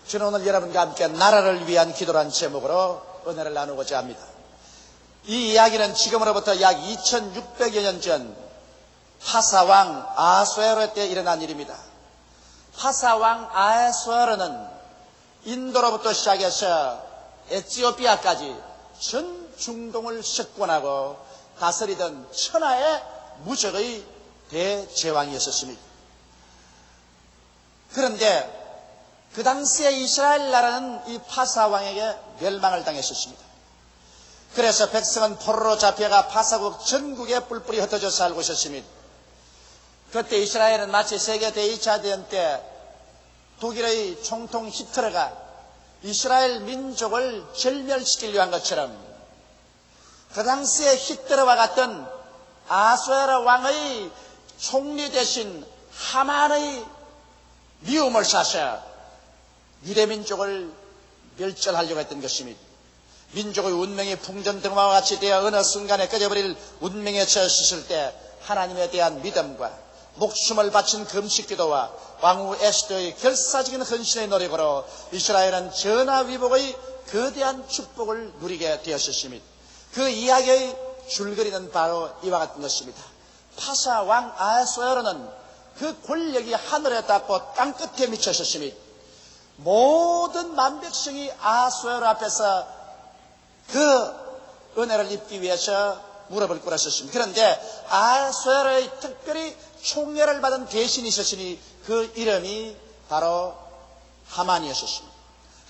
저는 오늘 여러분과 함께 나라를 위한 기도라는 제목으로 은혜를 나누고자 합니다. 이 이야기는 지금으로부터 약 2600여 년 전 파사왕 아수에로 때 일어난 일입니다. 파사왕 아수에로는 인도로부터 시작해서 에티오피아까지 전 중동을 석권하고 다스리던 천하의 무적의 대제왕이었습니다. 그런데 그 당시에 이스라엘 나라는 이 파사왕에게 멸망을 당했었습니다. 그래서 백성은 포로로 잡혀가 파사국 전국에 뿔뿔이 흩어져 살고 있었습니다. 그때 이스라엘은 마치 세계 제2차 대전 때 독일의 총통 히틀러가 이스라엘 민족을 절멸시키려 한 것처럼 그 당시에 히틀러와 같은 아수에로 왕의 총리 대신 하만의 미움을 사서 유대민족을 멸절하려고 했던 것입니다. 민족의 운명이 풍전등화와 같이 되어 어느 순간에 꺼져버릴 운명에 처했을 때 하나님에 대한 믿음과 목숨을 바친 금식기도와 왕후 에스더의 결사적인 헌신의 노력으로 이스라엘은 전화위복의 거대한 축복을 누리게 되었습니다. 그 이야기의 줄거리는 바로 이와 같은 것입니다. 파사 왕 아수에로는 그 권력이 하늘에 닿고 땅끝에 미쳤습니다. 모든 만백성이 아수에로 앞에서 그 은혜를 입기 위해서 무릎을 꿇었습니다. 그런데 아수에로의 특별히 총애를 받은 대신이 있었으니 그 이름이 바로 하만이었습니다.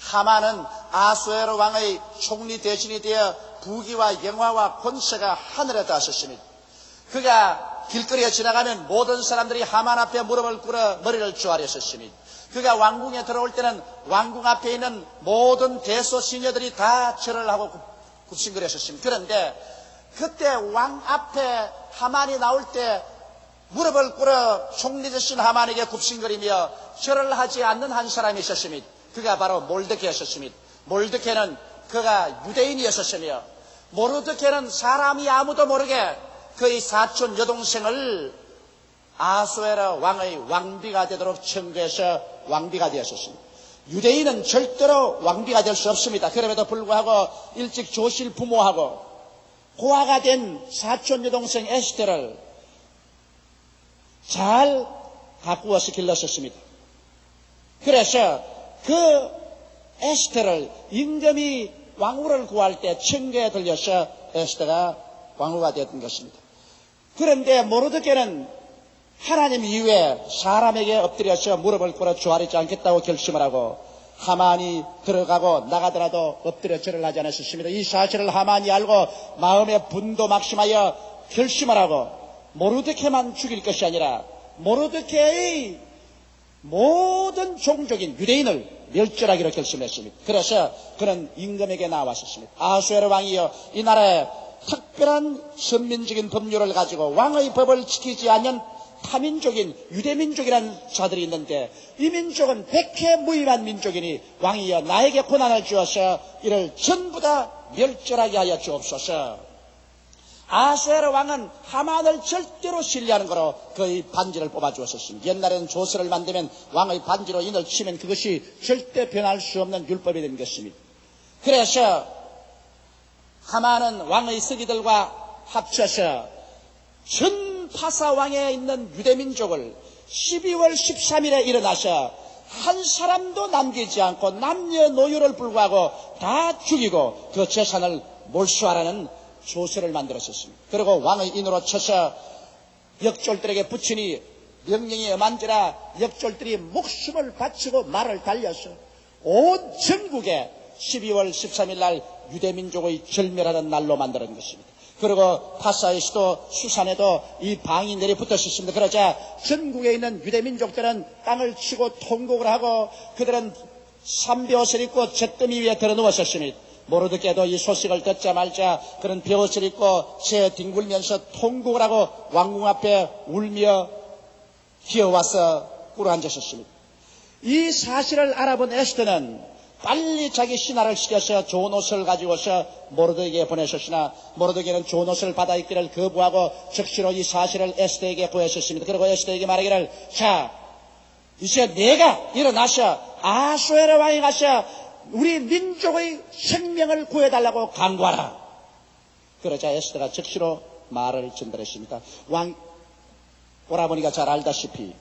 하만은 아수에로 왕의 총리 대신이 되어 부귀와 영화와 권세가 하늘에 닿았습니다. 그가 길거리에 지나가면 모든 사람들이 하만 앞에 무릎을 꿇어 머리를 조아렸습니다. 그가 왕궁에 들어올 때는 왕궁 앞에 있는 모든 대소 시녀들이 다 절을 하고 굽신거렸습니다. 그런데 그때 왕 앞에 하만이 나올 때 무릎을 꿇어 총리 대신 하만에게 굽신거리며 절을 하지 않는 한 사람이 있었습니다. 그가 바로 몰드케였습니다. 몰드케는 그가 유대인이었으며 모르드케는 사람이 아무도 모르게 그의 사촌 여동생을 아수에로 왕의 왕비가 되도록 청구해서 왕비가 되었습니다. 유대인은 절대로 왕비가 될 수 없습니다. 그럼에도 불구하고 일찍 조실 부모하고 고아가 된 사촌 여동생 에스더를 잘 가꾸어서 길렀었습니다. 그래서 그 에스더를 임금이 왕후를 구할 때 청교에 들려서 에스더가 왕후가 되었던 것입니다. 그런데 모르드케는 하나님 이후에 사람에게 엎드려서 무릎을 꿇어 조아리지 않겠다고 결심을 하고 하만이 들어가고 나가더라도 엎드려 절을 하지 않았습니다. 이 사실을 하만이 알고 마음에 분도 막심하여 결심을 하고 모르드케만 죽일 것이 아니라 모르드케의 모든 종족인 유대인을 멸절하기로 결심했습니다. 그래서 그는 임금에게 나왔었습니다. 아수에로 왕이여, 이 나라에 특별한 선민적인 법률을 가지고 왕의 법을 지키지 않는 타민족인 유대민족이라는 자들이 있는데 이 민족은 백해무임한 민족이니 왕이여 나에게 고난을 주어서 이를 전부 다 멸절하게 하여 주옵소서. 아수에로 왕은 하만을 절대로 신뢰하는 거로 그의 반지를 뽑아주었습니다. 옛날에는 조서를 만들면 왕의 반지로 인을 치면 그것이 절대 변할 수 없는 율법이 된 것입니다. 그래서 하만은 왕의 서기들과 합쳐서 전 파사왕에 있는 유대민족을 12월 13일에 일어나서 한 사람도 남기지 않고 남녀노유를 불구하고 다 죽이고 그 재산을 몰수하라는 조서를 만들었습니다. 그리고 왕의 인으로 쳐서 역졸들에게 붙이니 명령이 엄한지라 역졸들이 목숨을 바치고 말을 달려서 온 전국에 12월 13일 날 유대민족의 절멸하는 날로 만드는 것입니다. 그리고 파사의 수도 수산에도 이 방이 내려붙었습니다. 그러자 전국에 있는 유대민족들은 땅을 치고 통곡을 하고 그들은 삼벼옷을 입고 잿더미 위에 들어누웠습니다. 모르드케도 이 소식을 듣자마자 그런 벼옷을 입고 새 뒹굴면서 통곡을 하고 왕궁 앞에 울며 기어와서 꿇어앉았습니다. 이 사실을 알아본 에스더는 빨리 자기 신하를 시켜서 좋은 옷을 가지고서 모르드게에게 보내셨으나 모르드게는 좋은 옷을 받아 입기를 거부하고 즉시로 이 사실을 에스더에게 보였었습니다. 그리고 에스더에게 말하기를 자 이제 내가 일어나서 아수에르 왕이 가서 우리 민족의 생명을 구해달라고 간구하라. 그러자 에스더가 즉시로 말을 전달했습니다. 오라버니가 잘 알다시피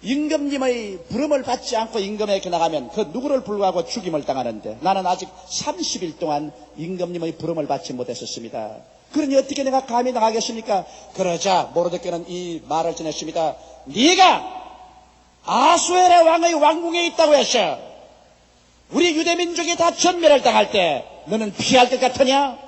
임금님의 부름을 받지 않고 임금에게 나가면 그 누구를 불구하고 죽임을 당하는데, 나는 아직 30일 동안 임금님의 부름을 받지 못했었습니다. 그러니 어떻게 내가 감히 나가겠습니까? 그러자 모르드케는 이 말을 전했습니다. 네가 아수에르 왕의 왕궁에 있다고 해서 우리 유대민족이 다 전멸을 당할 때 너는 피할 것 같으냐?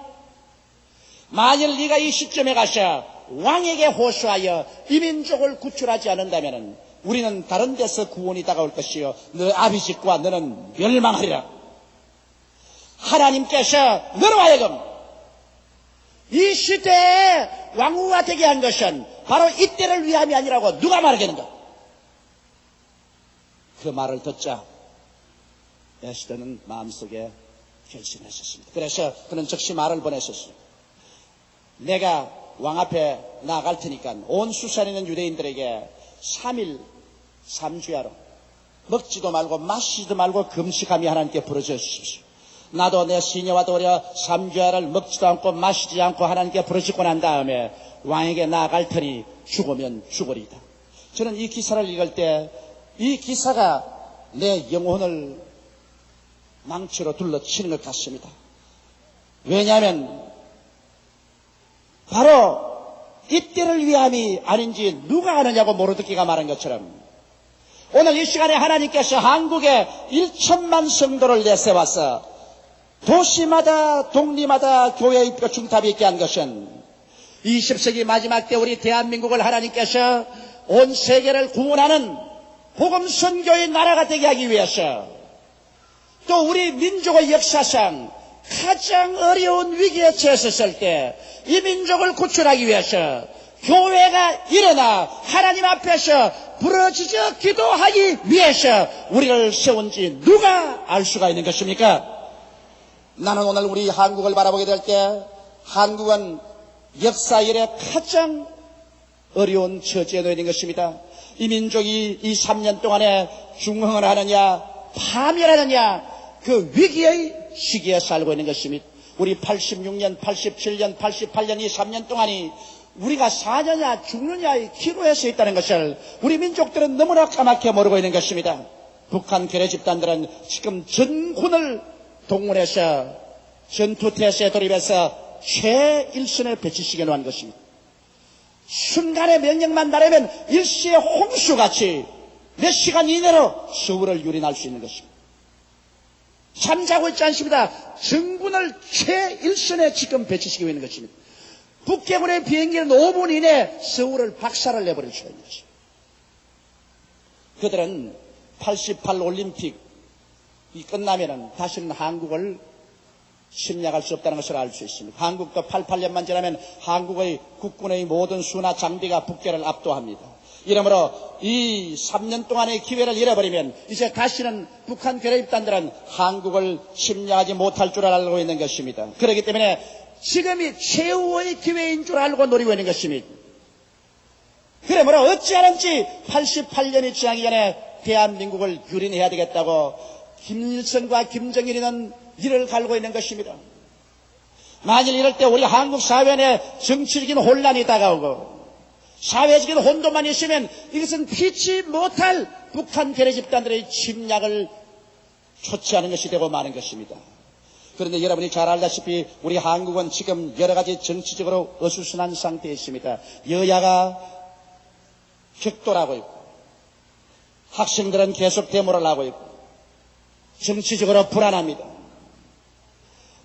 만일 네가 이 시점에 가서 왕에게 호소하여 이 민족을 구출하지 않는다면 우리는 다른 데서 구원이 다가올 것이요 너 아비집과 너는 멸망하리라. 하나님께서 너로 하여금 이 시대에 왕후가 되게 한 것은 바로 이때를 위함이 아니라고 누가 말하겠는가? 그 말을 듣자 에스더는 마음속에 결심했었습니다. 그래서 그는 즉시 말을 보냈었습니다. 내가 왕 앞에 나아갈 테니까 온 수산에 있는 유대인들에게 3일 3주야로 먹지도 말고 마시지도 말고 금식하며 하나님께 부르짖어 주십시오. 나도 내 시녀와 도려 3주야를 먹지도 않고 마시지 않고 하나님께 부르짖고 난 다음에 왕에게 나아갈 테니 죽으면 죽으리이다. 저는 이 기사를 읽을 때 이 기사가 내 영혼을 망치로 둘러치는 것 같습니다. 왜냐하면 바로 이때를 위함이 아닌지 누가 아느냐고 모르드케가 말한 것처럼 오늘 이 시간에 하나님께서 한국에 1천만 성도를 내세워서 도시마다 동리마다 교회 입교 중탑이 있게 한 것은 20세기 마지막 때 우리 대한민국을 하나님께서 온 세계를 구원하는 복음 선교의 나라가 되게 하기 위해서, 또 우리 민족의 역사상 가장 어려운 위기에 처했을 때 이 민족을 구출하기 위해서 교회가 일어나 하나님 앞에서 부르짖어 기도하기 위해서 우리를 세운지 누가 알 수가 있는 것입니까? 나는 오늘 우리 한국을 바라보게 될 때 한국은 역사 이래 가장 어려운 처지에 놓여 있는 것입니다. 이 민족이 이 3년 동안에 중흥을 하느냐 파멸하느냐 그 위기의 시기에 살고 있는 것입니다. 우리 86년, 87년, 88년 이 3년 동안이 우리가 사느냐 죽느냐의 기로에 서 있다는 것을 우리 민족들은 너무나 까맣게 모르고 있는 것입니다. 북한 괴뢰 집단들은 지금 전군을 동원해서 전투태세에 돌입해서 최일선을 배치시켜 놓은 것입니다. 순간의 명령만 나르면 일시의 홍수같이 몇 시간 이내로 서울을 유린할 수 있는 것입니다. 잠자고 있지 않습니다. 정군을 최일선에 지금 배치시키고 있는 것입니다. 북해군의 비행기는 5분 이내에 서울을 박살을 내버릴 수가 있는 것입니다. 그들은 88 올림픽이 끝나면은 다시는 한국을 침략할 수 없다는 것을 알 수 있습니다. 한국도 88년만 지나면 한국의 국군의 모든 수나 장비가 북괴를 압도합니다. 이러므로 이 3년 동안의 기회를 잃어버리면 이제 다시는 북한 괴뢰 집단들은 한국을 침략하지 못할 줄 알고 있는 것입니다. 그렇기 때문에 지금이 최후의 기회인 줄 알고 노리고 있는 것입니다. 그러므로 어찌하는지 88년이 지나기 전에 대한민국을 유린해야 되겠다고 김일성과 김정일이는 이를 갈고 있는 것입니다. 만일 이럴 때 우리 한국 사회 내 정치적인 혼란이 다가오고 사회적인 혼돈만 있으면 이것은 피치 못할 북한 괴뢰 집단들의 침략을 초치하는 것이 되고 마는 것입니다. 그런데 여러분이 잘 알다시피 우리 한국은 지금 여러 가지 정치적으로 어수선한 상태에 있습니다. 여야가 격돌하고 있고 학생들은 계속 데모를 하고 있고 정치적으로 불안합니다.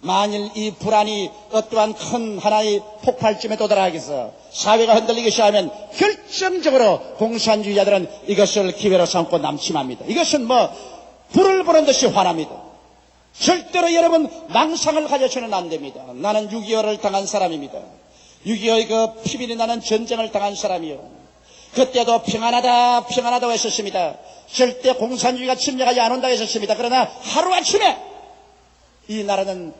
만일 이 불안이 어떠한 큰 하나의 폭발점에 도달하겠어 사회가 흔들리기 시작하면 결정적으로 공산주의자들은 이것을 기회로 삼고 남침합니다. 이것은 불을 보는 듯이 화납니다. 절대로 여러분 망상을 가져서는 안 됩니다. 나는 6.25를 당한 사람입니다. 6.25의 그 피비린 나는 전쟁을 당한 사람이요. 그때도 평안하다 평안하다고 했었습니다. 절대 공산주의가 침략하지 않는다고 했었습니다. 그러나 하루아침에 이 나라는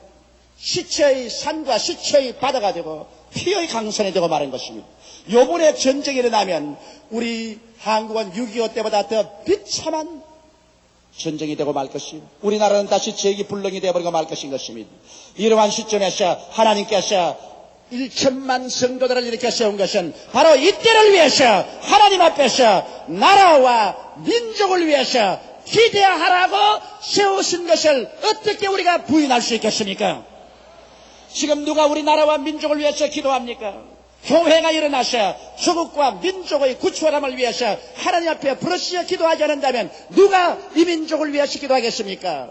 시체의 산과 시체의 바다가 되고 피의 강선이 되고 마는 것입니다. 요번에 전쟁이 일어나면 우리 한국은 6.25 때보다 더 비참한 전쟁이 되고 말 것이요. 우리나라는 다시 재기불능이 되어버리고 말 것인 것입니다. 이러한 시점에서 하나님께서 1천만 성도들을 이렇게 세운 것은 바로 이때를 위해서 하나님 앞에서 나라와 민족을 위해서 기대하라고 세우신 것을 어떻게 우리가 부인할 수 있겠습니까? 지금 누가 우리나라와 민족을 위해서 기도합니까? 교회가 일어나서 조국과 민족의 구출함을 위해서 하나님 앞에 부르짖어 기도하지 않는다면 누가 이 민족을 위해서 기도하겠습니까?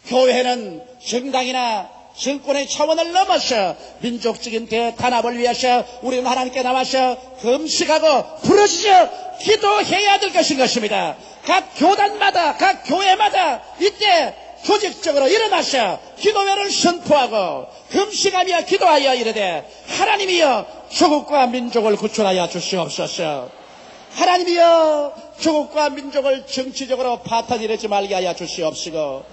교회는 정당이나 정권의 차원을 넘어서 민족적인 대단합을 위해서 우리는 하나님께 나와서 금식하고 부르짖어 기도해야 될 것인 것입니다. 각 교단마다 각 교회마다 이때 조직적으로 일어나서 기도회를 선포하고 금식하며 기도하여 이르되 하나님이여 조국과 민족을 구출하여 주시옵소서. 하나님이여 조국과 민족을 정치적으로 파탄이르지 말게 하여 주시옵시고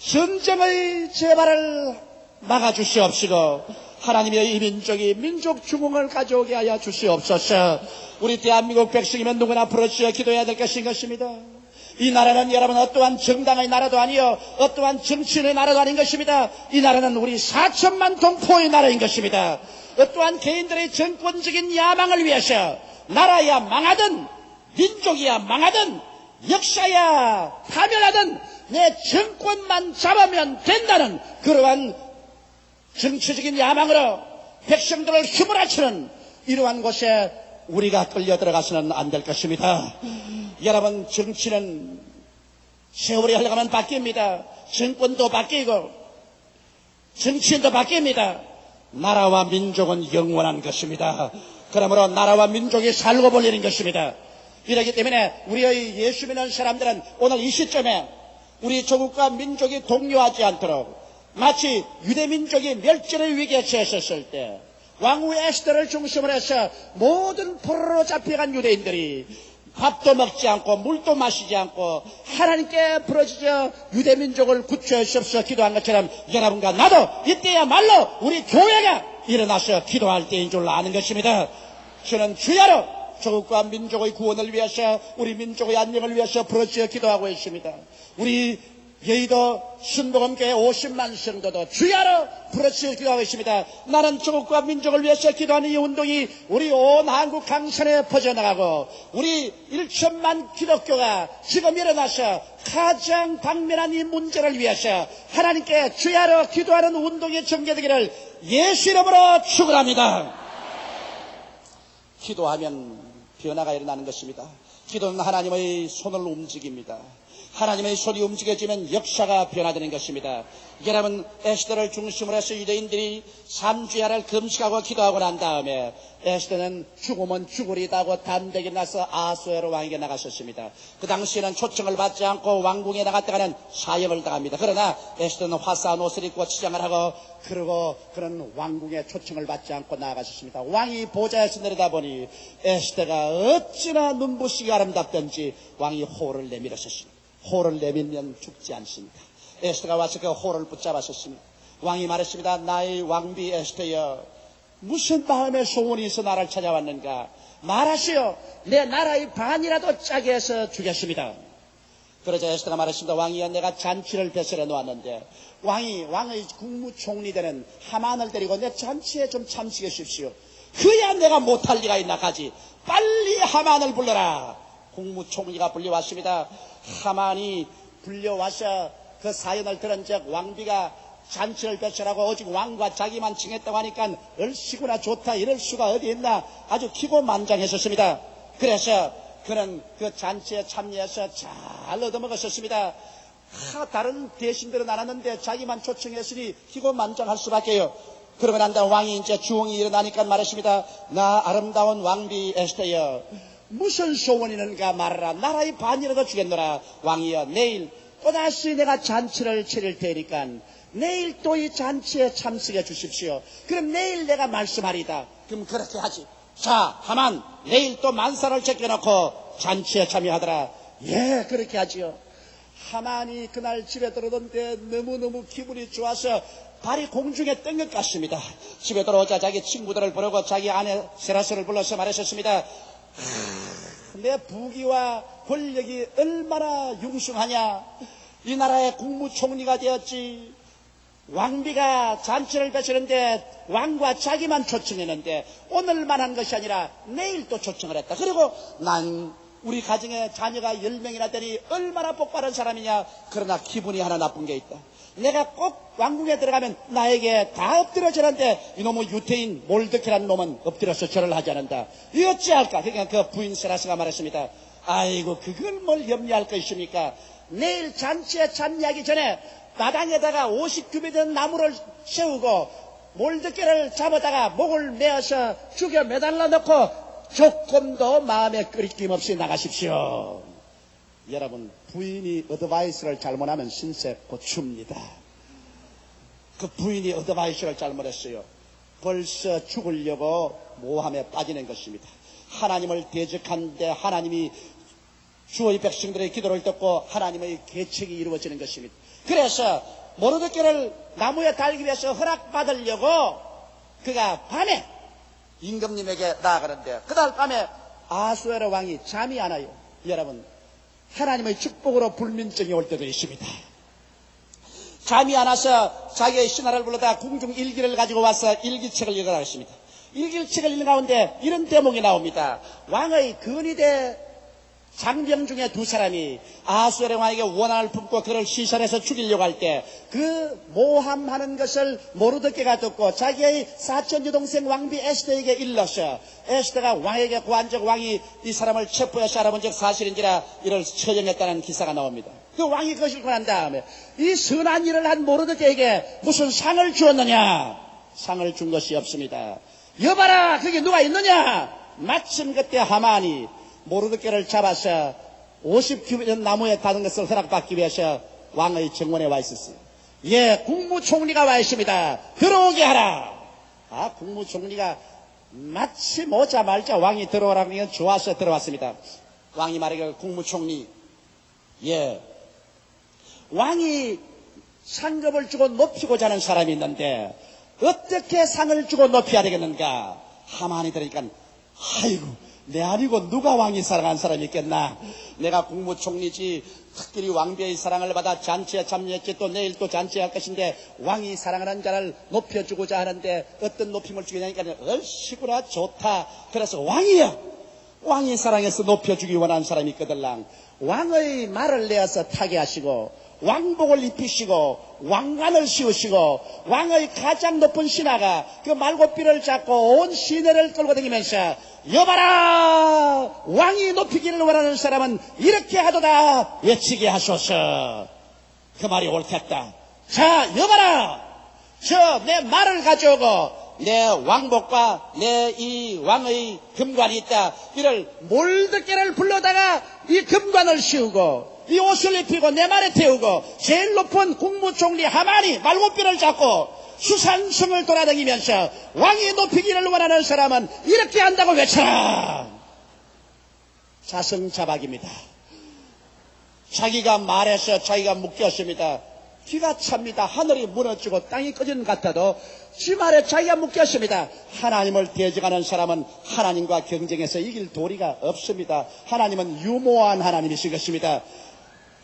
전쟁의 재발을 막아주시옵시고 하나님이여 이 민족이 민족 중흥을 가져오게 하여 주시옵소서. 우리 대한민국 백성이면 누구나 부르짖어 기도해야 될 것인 것입니다. 이 나라는 여러분 어떠한 정당의 나라도 아니요 어떠한 정치인의 나라도 아닌 것입니다. 이 나라는 우리 4천만 동포의 나라인 것입니다. 어떠한 개인들의 정권적인 야망을 위해서 나라야 망하든 민족이야 망하든 역사야 파멸하든 내 정권만 잡으면 된다는 그러한 정치적인 야망으로 백성들을 휘몰아치는 이러한 곳에 우리가 끌려 들어가서는 안 될 것입니다. 여러분 정치는 세월이 흘러가면 바뀝니다. 정권도 바뀌고 정치인도 바뀝니다. 나라와 민족은 영원한 것입니다. 그러므로 나라와 민족이 살고 볼 일인 것입니다. 이렇기 때문에 우리의 예수 믿는 사람들은 오늘 이 시점에 우리 조국과 민족이 동요하지 않도록 마치 유대민족이 멸절의 위기에 처했을 때 왕후 에스더를 중심으로 해서 모든 포로로 잡혀간 유대인들이 밥도 먹지 않고 물도 마시지 않고 하나님께 부르짖어 유대민족을 구출해 주옵소서 기도한 것처럼 여러분과 나도 이때야말로 우리 교회가 일어나서 기도할 때인 줄 아는 것입니다. 저는 주야로 조국과 민족의 구원을 위해서 우리 민족의 안녕을 위해서 부르짖어 기도하고 있습니다. 우리 여의도 순복음교회 50만 성도도 주야로 부르짖어 기도하고 있습니다. 나는 조국과 민족을 위해서 기도하는 이 운동이 우리 온 한국 강산에 퍼져나가고 우리 1천만 기독교가 지금 일어나서 가장 당면한 이 문제를 위해서 하나님께 주야로 기도하는 운동이 전개되기를 예수 이름으로 축원합니다. 기도하면 변화가 일어나는 것입니다. 기도는 하나님의 손을 움직입니다. 하나님의 손이 움직여지면 역사가 변화되는 것입니다. 여러분 에스더를 중심으로 해서 유대인들이 3주야를 금식하고 기도하고 난 다음에 에스더는 죽으면 죽으리다고 단백이 나서 아수에로 왕에게 나갔었습니다. 그 당시에는 초청을 받지 않고 왕궁에 나갔다가는 사형을 당합니다. 그러나 에스더는 화사한 옷을 입고 치장을 하고 그러고 그런 왕궁에 초청을 받지 않고 나아갔었습니다. 왕이 보좌에서 내려다보니 에스더가 어찌나 눈부시게 아름답던지 왕이 호를 내밀었었습니다. 호를 내밀면 죽지 않습니다. 에스더가 와서 그 호를 붙잡았었습니다. 왕이 말했습니다. 나의 왕비 에스더여, 무슨 마음의 소원이 있어 나를 찾아왔는가? 말하시오. 내 나라의 반이라도 짜게 해서 주겠습니다. 그러자 에스더가 말했습니다. 왕이여, 내가 잔치를 배설해 놓았는데 왕의 국무총리 되는 하만을 데리고 내 잔치에 좀 참석해 주십시오. 그야 내가 못할 리가 있나 가지. 빨리 하만을 불러라. 국무총리가 불려왔습니다. 하만이 불려와서 그 사연을 들은 즉 왕비가 잔치를 배설하고 오직 왕과 자기만 칭했다고 하니까 얼씨구나 좋다 이럴 수가 어디 있나 아주 기고만장했었습니다. 그래서 그는 그 잔치에 참여해서 잘 얻어먹었었습니다. 다른 대신들은 안 왔는데 자기만 초청했으니 기고만장할 수밖에요. 그러고 난 다음 왕이 이제 주홍이 일어나니까 말했습니다. 나 아름다운 왕비 에스더여, 무슨 소원이 있는가 말하라. 나라의 반이라도 주겠노라. 왕이여, 내일 또다시 내가 잔치를 차릴 테니까 내일 또 이 잔치에 참석해 주십시오. 그럼 내일 내가 말씀하리다. 그럼 그렇게 하지. 자, 하만 내일 또 만사를 제껴놓고 잔치에 참여하더라. 예, 그렇게 하지요. 하만이 그날 집에 들어오던데 너무너무 기분이 좋아서 발이 공중에 뜬 것 같습니다. 집에 들어오자 자기 친구들을 부르고 자기 아내 세라스를 불러서 말했었습니다. 내 부귀와 권력이 얼마나 융숭하냐. 이 나라의 국무총리가 되었지. 왕비가 잔치를 벼시는데 왕과 자기만 초청했는데 오늘만 한 것이 아니라 내일 또 초청을 했다. 그리고 난 우리 가정에 자녀가 10명이나 되니 얼마나 복바른 사람이냐. 그러나 기분이 하나 나쁜 게 있다. 내가 꼭 왕궁에 들어가면 나에게 다 엎드려 절하는데 이놈의 유태인 몰드케라는 놈은 엎드려서 절을 하지 않는다. 이 어찌할까. 그러니까 그 부인 세라스가 말했습니다. 아이고 그걸 뭘 염려할 것입니까. 내일 잔치에 참여하기 전에 마당에다가 50규빗 된 나무를 세우고 몰드케를 잡아다가 목을 메어서 죽여 매달라 놓고 조금도 마음에 끓임 없이 나가십시오. 여러분, 부인이 어드바이스를 잘못하면 신세 고춥니다. 그 부인이 어드바이스를 잘못했어요. 벌써 죽으려고 모함에 빠지는 것입니다. 하나님을 대적하는데 하나님이 주의 백성들의 기도를 듣고 하나님의 계책이 이루어지는 것입니다. 그래서 모르드케를 나무에 달기 위해서 허락받으려고 그가 밤에 임금님에게 나아가는데 그날 밤에 아수에로 왕이 잠이 안 와요. 여러분, 하나님의 축복으로 불면증이 올 때도 있습니다. 잠이 안 와서 자기의 신하를 불러다 궁중 일기를 가지고 와서 일기책을 읽으라고 했습니다. 일기책을 읽는 가운데 이런 대목이 나옵니다. 왕의 근위대 장병 중에 두 사람이 아수에르 왕에게 원한을 품고 그를 시설해서 죽이려고 할 때 그 모함하는 것을 모르드케가 듣고 자기의 사촌 여동생 왕비 에스더에게 일렀어. 에스더가 왕에게 고한적 왕이 이 사람을 체포해서 알아본 적 사실인지라 이를 처형했다는 기사가 나옵니다. 그 왕이 그것을 권한 다음에 이 선한 일을 한 모르드케에게 무슨 상을 주었느냐. 상을 준 것이 없습니다. 여봐라, 거기 누가 있느냐. 마침 그때 하만이 모르드케를 잡아서 50규빗 나무에 다는 것을 허락받기 위해서 왕의 정원에 와 있었어요. 예, 국무총리가 와 있습니다. 들어오게 하라. 아, 국무총리가 마치 오자말자 왕이 들어오라는 건 좋아서 들어왔습니다. 왕이 말하기를 국무총리, 예, 왕이 상급을 주고 높이고자 하는 사람이 있는데 어떻게 상을 주고 높여야 되겠는가. 하만이 들으니까 아이고, 내 아니고 누가 왕이 사랑한 사람이 있겠나. 내가 국무총리지 특별히 왕비의 사랑을 받아 잔치에 참여했지 또 내일 또 잔치에 할 것인데 왕이 사랑하는 자를 높여주고자 하는데 어떤 높임을 주겠냐니까 얼씨구나 좋다. 그래서 왕이야. 왕이 사랑해서 높여주기 원하는 사람이 있거들랑 왕의 말을 내어서 타게 하시고 왕복을 입히시고 왕관을 씌우시고 왕의 가장 높은 신하가 그 말고삐를 잡고 온 시내를 끌고 다니면서 여봐라, 왕이 높이기를 원하는 사람은 이렇게 하도다 외치게 하소서. 그 말이 옳겠다. 자, 여봐라, 저 내 말을 가져오고 내 왕복과 내 이 왕의 금관이 있다. 이를 몰드케를 불러다가 이 금관을 씌우고 이 옷을 입히고 내 말에 태우고 제일 높은 국무총리 하만이 말고삐를 잡고 수산성을 돌아다니면서 왕이 높이기를 원하는 사람은 이렇게 한다고 외쳐라. 자성자박입니다. 자기가 말해서 자기가 묶였습니다. 기가 찹니다. 하늘이 무너지고 땅이 꺼지는 것 같아도 지 말에 자기가 묶였습니다. 하나님을 대적하는 사람은 하나님과 경쟁해서 이길 도리가 없습니다. 하나님은 유모한 하나님이신 것입니다.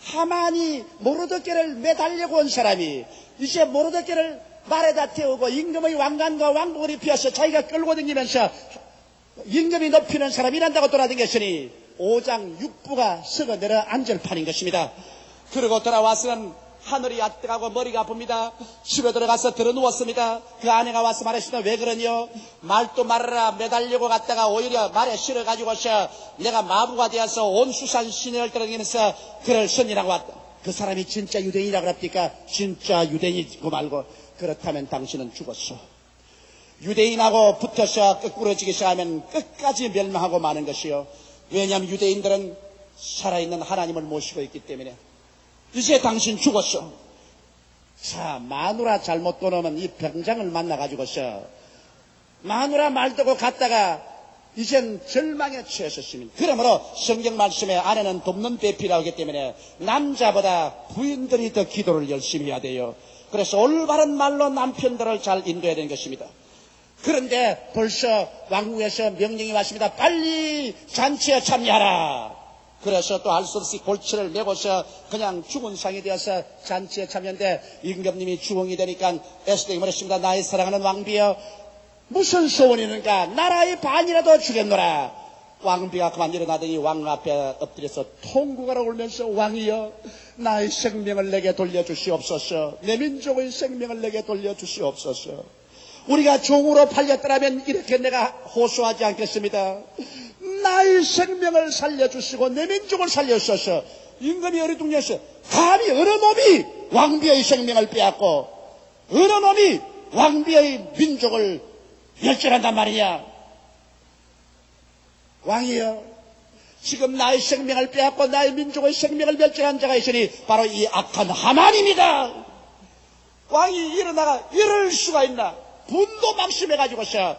하만이 모르드케를 매달려고 온 사람이 이제 모르드케를 말에다 태우고 임금의 왕관과 왕복을 입혀서 자기가 끌고 다니면서 임금이 높이는 사람이란다고 돌아다녔으니 5장 6부가 썩어 내려 앉을 판인 것입니다. 그리고 돌아와서는 하늘이 뜨거워 머리가 아픕니다. 집에 들어가서 들어누웠습니다. 그 아내가 와서 말했습니다. 왜 그러냐. 말도 말아라. 매달려고 갔다가 오히려 말에 실어가지고서 내가 마부가 되어서 온 수산 시내를 떨어지면서 그를 선이라고 왔다. 그 사람이 진짜 유대인이라고 합니까? 진짜 유대인이고 말고. 그렇다면 당신은 죽었어. 유대인하고 붙어서 끄꾸러지기 시작하면 끝까지 멸망하고 마는 것이요. 왜냐하면 유대인들은 살아있는 하나님을 모시고 있기 때문에. 이제 당신 죽었어. 자, 마누라 잘못 떠나면 이 병장을 만나가지고서 마누라 말 듣고 갔다가 이젠 절망에 처했었습니다. 그러므로 성경 말씀에 아내는 돕는 배필이라고 하기 때문에 남자보다 부인들이 더 기도를 열심히 해야 돼요. 그래서 올바른 말로 남편들을 잘 인도해야 되는 것입니다. 그런데 벌써 왕궁에서 명령이 왔습니다. 빨리 잔치에 참여하라. 그래서 또 할 수 없이 골치를 메고서 그냥 죽은 상이 되어서 잔치에 참여했는데 임금님이 주공이 되니까 에스더가 말했습니다. 나의 사랑하는 왕비여, 무슨 소원이 있는가? 나라의 반이라도 주겠노라. 왕비가 그만 일어나더니 왕 앞에 엎드려서 통곡하러 울면서 왕이여, 나의 생명을 내게 돌려주시옵소서. 내 민족의 생명을 내게 돌려주시옵소서. 우리가 종으로 팔렸더라면 이렇게 내가 호소하지 않겠습니다. 나의 생명을 살려주시고 내 민족을 살려주소서. 임금이 어리둥절해서 감히 어느 놈이 왕비의 생명을 빼앗고 어느 놈이 왕비의 민족을 멸절한단 말이냐. 왕이여, 지금 나의 생명을 빼앗고 나의 민족의 생명을 멸절한 자가 있으니 바로 이 악한 하만입니다. 왕이 일어나가 이럴 수가 있나. 분도 막심해가지고서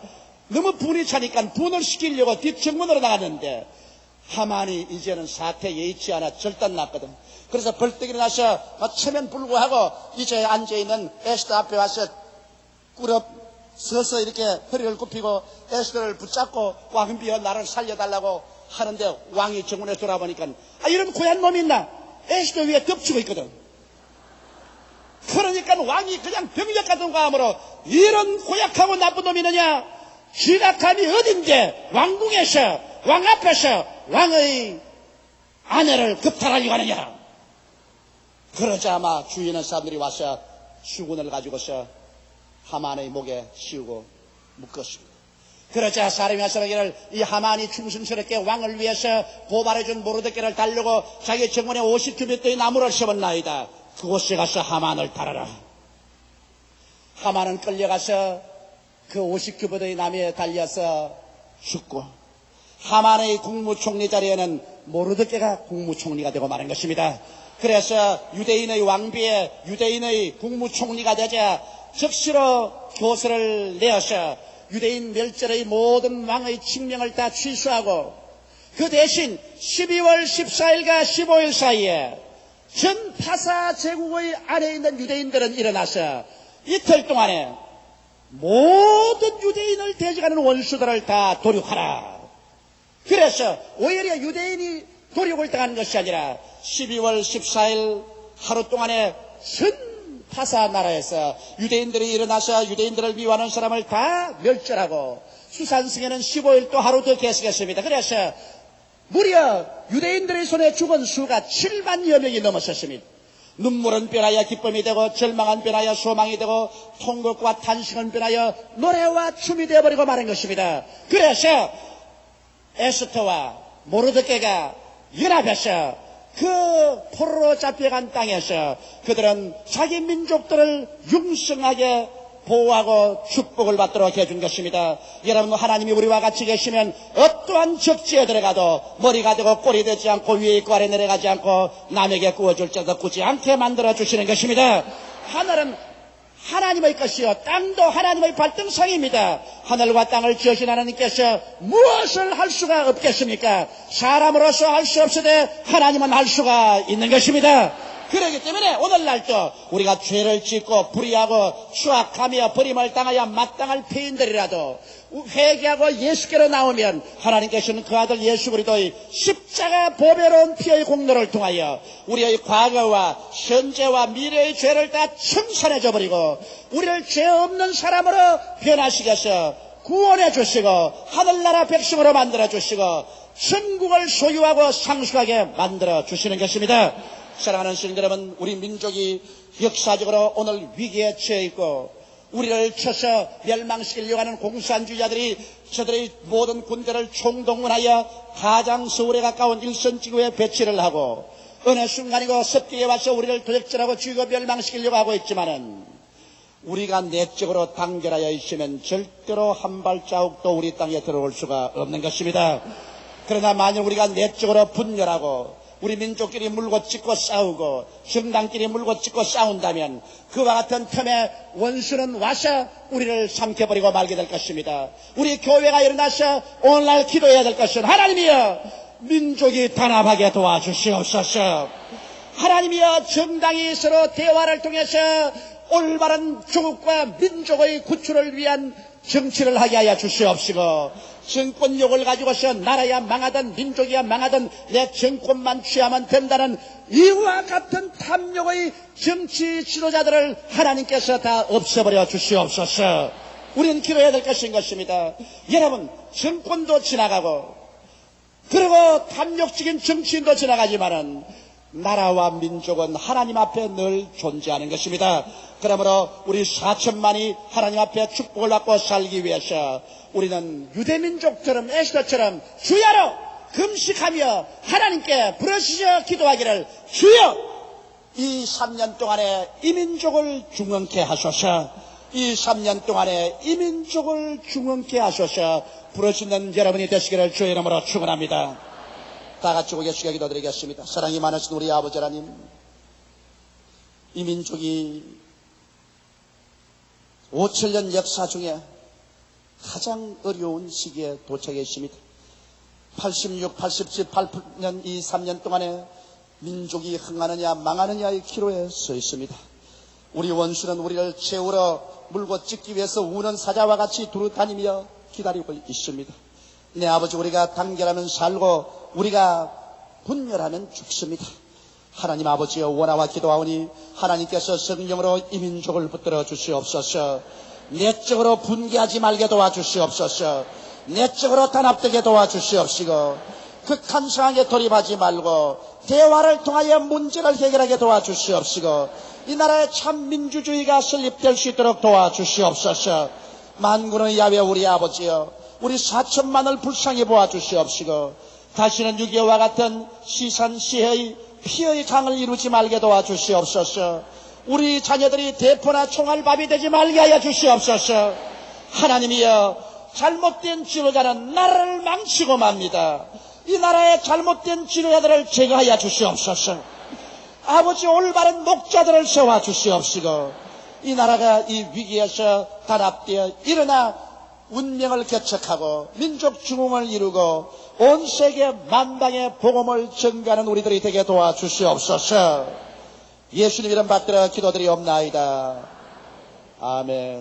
너무 분이 차니까 분을 시키려고 뒷정문으로 나갔는데 하만이 이제는 사태 예의치 않아 절단났거든. 그래서 벌떡 일어나서 체면 불구하고 이제 앉아있는 에스더 앞에 와서 서서 이렇게 허리를 굽히고 에스더를 붙잡고 왕비여 나를 살려달라고 하는데 왕이 정문에 돌아보니까 이런 고얀 놈이 있나? 에스더 위에 덮치고 있거든. 그러니까 왕이 그냥 병력 같은 과음으로 이런 고약하고 나쁜 놈이 있느냐? 지가 감히 어딘데 왕궁에서 왕 앞에서 왕의 아내를 급탈하려고 하느냐? 그러자 아마 주위에 있는 사람들이 와서 수군을 가지고서 하만의 목에 씌우고 묶었습니다. 그러자 사람이 와서 이 하만이 충성스럽게 왕을 위해서 고발해준 모르드게를 달려고 자기 정원에 50규빗의 나무를 세웠나이다. 그곳에 가서 하만을 달아라. 하만은 끌려가서 그 50규빗의 나무에 달려서 죽고 하만의 국무총리 자리에는 모르드게가 국무총리가 되고 마는 것입니다. 그래서 유대인의 왕비에 유대인의 국무총리가 되자 즉시로 교서를 내어서 유대인 멸절의 모든 왕의 칙령을 다 취소하고 그 대신 12월 14일과 15일 사이에 전 파사 제국의 안에 있는 유대인들은 일어나서 이틀 동안에 모든 유대인을 대적하는 원수들을 다 도륙하라. 그래서 오히려 유대인이 도륙을 당한 것이 아니라 12월 14일 하루 동안에 전 파사 나라에서 유대인들이 일어나서 유대인들을 미워하는 사람을 다 멸절하고 수산승에는 15일 또 하루 더 계속했습니다. 그래서 무려 유대인들의 손에 죽은 수가 7만여 명이 넘었었습니다. 눈물은 변하여 기쁨이 되고 절망은 변하여 소망이 되고 통곡과 탄식은 변하여 노래와 춤이 되어버리고 마는 것입니다. 그래서 에스더와 모르드게가 연합해서 그 포로로 잡혀간 땅에서 그들은 자기 민족들을 융성하게 보호하고 축복을 받도록 해준 것입니다. 여러분, 하나님이 우리와 같이 계시면 어떠한 적지에 들어가도 머리가 되고 꼴이 되지 않고 위에 있고 아래 내려가지 않고 남에게 구워줄지라도 굳지 않게 만들어주시는 것입니다. 하늘은 하나님의 것이요 땅도 하나님의 발등상입니다. 하늘과 땅을 지으신 하나님께서 무엇을 할 수가 없겠습니까? 사람으로서 할 수 없으되 하나님은 할 수가 있는 것입니다. 그렇기 때문에 오늘날도 우리가 죄를 짓고 불의하고 추악하며 버림을 당하여 마땅할 피인들이라도 회개하고 예수께로 나오면 하나님께서는 그 아들 예수 그리스도의 십자가 보배로운 피의 공로를 통하여 우리의 과거와 현재와 미래의 죄를 다 청산해줘 버리고 우리를 죄 없는 사람으로 변화시켜서 구원해 주시고 하늘나라 백성으로 만들어 주시고 천국을 소유하고 상속하게 만들어 주시는 것입니다. 사랑하는 성도 여러분, 우리 민족이 역사적으로 오늘 위기에 처해 있고 우리를 쳐서 멸망시키려고 하는 공산주의자들이 저들의 모든 군대를 총동원하여 가장 서울에 가까운 일선지구에 배치를 하고 어느 순간이고 습기에 와서 우리를 도적질하고 죽이고 멸망시키려고 하고 있지만은 우리가 내적으로 단결하여 있으면 절대로 한 발자국도 우리 땅에 들어올 수가 없는 것입니다. 그러나 만일 우리가 내적으로 분열하고 우리 민족끼리 물고 찢고 싸우고 정당끼리 물고 찢고 싸운다면 그와 같은 틈에 원수는 와서 우리를 삼켜버리고 말게 될 것입니다. 우리 교회가 일어나서 오늘날 기도해야 될 것은 하나님이여 민족이 단합하게 도와주시옵소서. 하나님이여 정당이 서로 대화를 통해서 올바른 조국과 민족의 구출을 위한 정치를 하게 하여 주시옵시고, 정권력을 가지고서 나라야 망하든 민족이야 망하든 내 정권만 취하면 된다는 이와 같은 탐욕의 정치 지도자들을 하나님께서 다 없애버려 주시옵소서. 우리는 기도해야 될 것인 것입니다. 여러분, 정권도 지나가고 그리고 탐욕적인 정치인도 지나가지만은 나라와 민족은 하나님 앞에 늘 존재하는 것입니다. 그러므로 우리 4천만이 하나님 앞에 축복을 받고 살기 위해서 우리는 유대민족처럼 에스더처럼 주야로 금식하며 하나님께 부르짖어 기도하기를, 주여 이 3년 동안에 이 민족을 중흥케 하소서, 이 3년 동안에 이 민족을 중흥케 하소서 부르짖는 여러분이 되시기를 주의 이름으로 축원합니다. 다 같이 고개 숙여 기도드리겠습니다. 사랑이 많으신 우리 아버지 하나님, 이 민족이 5천년 역사 중에 가장 어려운 시기에 도착해 있습니다. 86, 87, 88년 이 3년 동안에 민족이 흥하느냐 망하느냐의 기로에 서 있습니다. 우리 원수는 우리를 채우러 물고 찢기 위해서 우는 사자와 같이 두루 다니며 기다리고 있습니다. 내 아버지, 우리가 단결하면 살고 우리가 분열하면 죽습니다. 하나님 아버지여, 원하와 기도하오니 하나님께서 성령으로 이 민족을 붙들어 주시옵소서. 내적으로 분개하지 말게 도와주시옵소서. 내적으로 단합되게 도와주시옵시고, 극한 상황에 돌입하지 말고 대화를 통하여 문제를 해결하게 도와주시옵시고, 이 나라의 참 민주주의가 설립될 수 있도록 도와주시옵소서. 만군의 야훼 우리 아버지여, 우리 4천만을 불쌍히 보아주시옵시고, 다시는 6.25와 같은 시산시해의 피의 강을 이루지 말게 도와주시옵소서. 우리 자녀들이 대포나 총알밥이 되지 말게 하여 주시옵소서. 하나님이여, 잘못된 지도자는 나라를 망치고 맙니다. 이 나라의 잘못된 지도자들을 제거하여 주시옵소서. 아버지, 올바른 목자들을 세워 주시옵시고, 이 나라가 이 위기에서 단합되어 일어나 운명을 개척하고 민족 중흥을 이루고 온 세계 만방의 복음을 전가하는 우리들이 되게 도와주시옵소서. 예수님 이름 받들어 기도드리옵나이다. 아멘.